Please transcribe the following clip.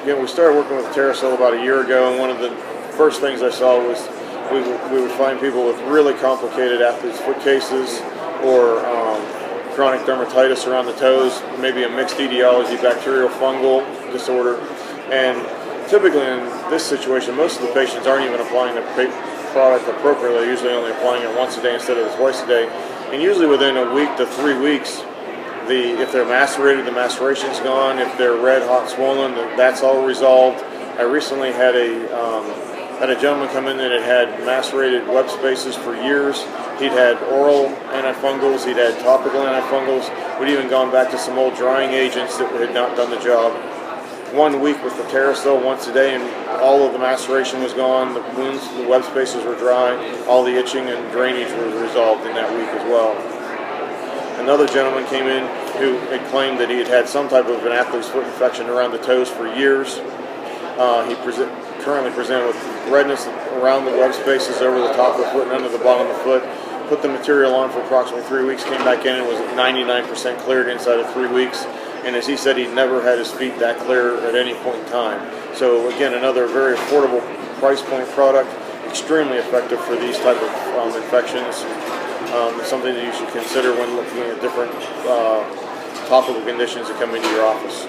again, we started working with Terrasil about a year ago, and one of the first things I saw was we would find people with really complicated athlete's foot cases or chronic dermatitis around the toes, maybe a mixed etiology bacterial fungal disorder. And typically in this situation, most of the patients aren't even applying the product appropriately. They're usually only applying it once a day instead of twice a day. And usually within a week to 3 weeks, if they're macerated, the maceration's gone. If they're red, hot, swollen, that's all resolved. I recently had a gentleman come in that had macerated web spaces for years. He'd had oral antifungals, he'd had topical antifungals. We'd even gone back to some old drying agents that had not done the job. 1 week with the Terrasil once a day, and all of the maceration was gone. The wounds, the web spaces were dry. All the itching and drainage was resolved in that week as well. Another gentleman came in who had claimed that he had had some type of an athlete's foot infection around the toes for years. He currently presented with redness around the web spaces over the top of the foot and under the bottom of the foot. Put the material on for approximately 3 weeks, came back in and was 99% cleared inside of 3 weeks. And as he said, he'd never had his feet that clear at any point in time. So again, another very affordable price point product, extremely effective for these type of infections. Something that you should consider when looking at different topical conditions that come into your office.